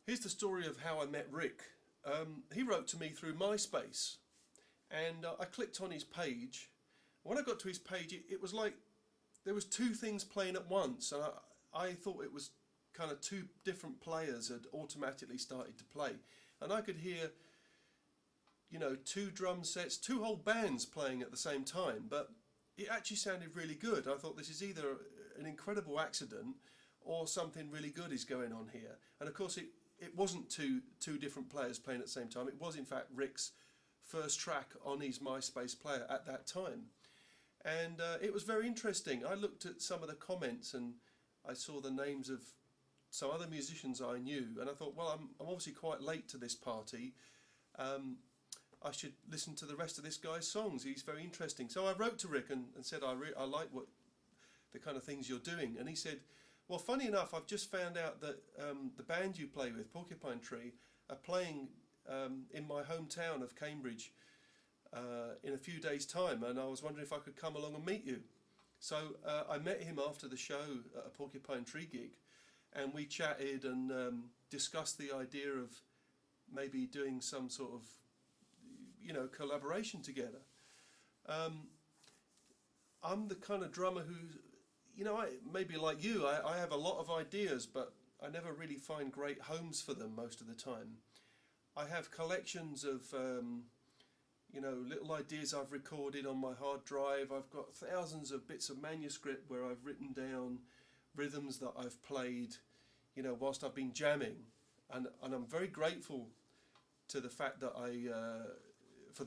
Here's the story of how I met Rick. He wrote to me through MySpace, and I clicked on his page. When I got to his page, it was like there was two things playing at once, and I thought it was kind of two different players had automatically started to play, and I could hear, you know, two drum sets, two whole bands playing at the same time, but it actually sounded really good. I thought this is either an incredible accident or something really good is going on here. And of course it wasn't two different players playing at the same time. It was in fact Rick's first track on his MySpace player at that time. And it was very interesting. I looked at some of the comments and I saw the names of some other musicians I knew, and I thought, well, I'm obviously quite late to this party. I should listen to the rest of this guy's songs. He's very interesting. So I wrote to Rick and said, I like what the kind of things you're doing. And he said, well, funny enough, I've just found out that the band you play with, Porcupine Tree, are playing in my hometown of Cambridge in a few days' time, and I was wondering if I could come along and meet you. So I met him after the show at a Porcupine Tree gig, and we chatted and discussed the idea of maybe doing some sort of, you know, collaboration together. I'm the kind of drummer who, you know, maybe like you, I have a lot of ideas, but I never really find great homes for them most of the time. I have collections of, you know, little ideas I've recorded on my hard drive. I've got thousands of bits of manuscript where I've written down rhythms that I've played, you know, whilst I've been jamming. And I'm very grateful to the fact that for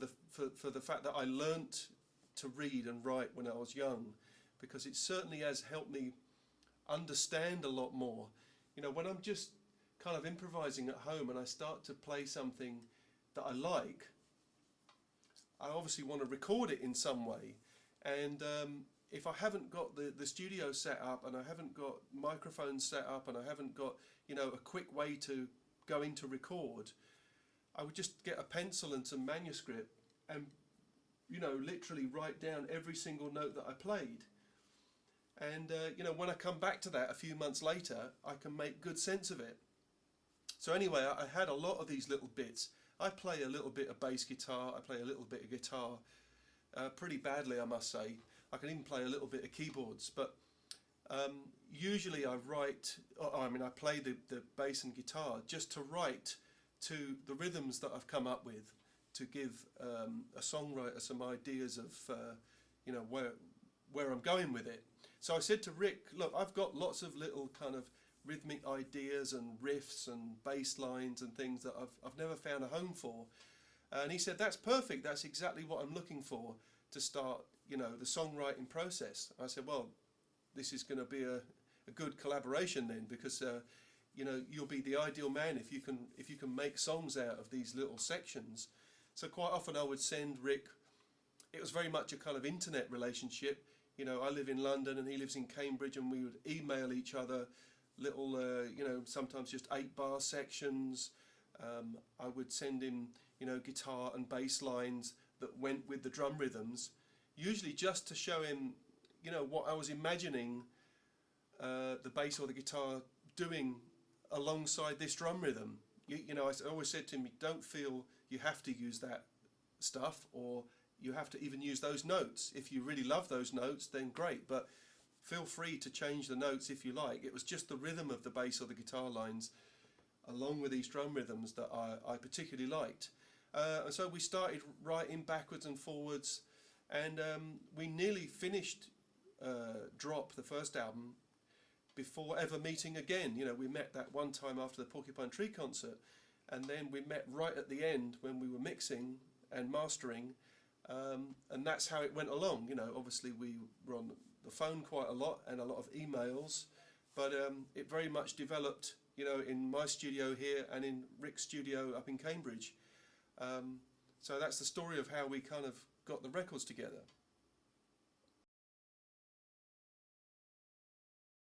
the fact that I learnt to read and write when I was young, because it certainly has helped me understand a lot more. You know, when I'm just kind of improvising at home and I start to play something that I like, I obviously want to record it in some way. And if I haven't got the studio set up, and I haven't got microphones set up, and I haven't got, you know, a quick way to go in to record, I would just get a pencil and some manuscript and, you know, literally write down every single note that I played. And, you know, when I come back to that a few months later, I can make good sense of it. So anyway, I had a lot of these little bits. I play a little bit of bass guitar, I play a little bit of guitar, pretty badly I must say. I can even play a little bit of keyboards, but usually I play the bass and guitar just to write to the rhythms that I've come up with, to give a songwriter some ideas of you know, where I'm going with it. So I said to Rick, look, I've got lots of little kind of rhythmic ideas and riffs and bass lines and things that I've never found a home for. And he said, that's perfect, that's exactly what I'm looking for to start, you know, the songwriting process. I said, well, this is going to be a good collaboration then, because you know, you'll be the ideal man if you can make songs out of these little sections. So quite often I would send Rick, it was very much a kind of internet relationship. You know, I live in London and he lives in Cambridge, and we would email each other little, you know, sometimes just 8-bar sections. I would send him, you know, guitar and bass lines that went with the drum rhythms, usually just to show him, you know, what I was imagining the bass or the guitar doing alongside this drum rhythm. You know, I always said to him, don't feel you have to use that stuff, or you have to even use those notes. If you really love those notes, then great, but feel free to change the notes if you like. It was just the rhythm of the bass or the guitar lines along with these drum rhythms that I particularly liked. And so we started writing backwards and forwards, and we nearly finished Drop, the first album, before ever meeting again. You know, we met that one time after the Porcupine Tree concert, and then we met right at the end when we were mixing and mastering, and that's how it went along. You know, obviously we were on the phone quite a lot and a lot of emails, but it very much developed, you know, in my studio here and in Rick's studio up in Cambridge. So that's the story of how we kind of got the records together.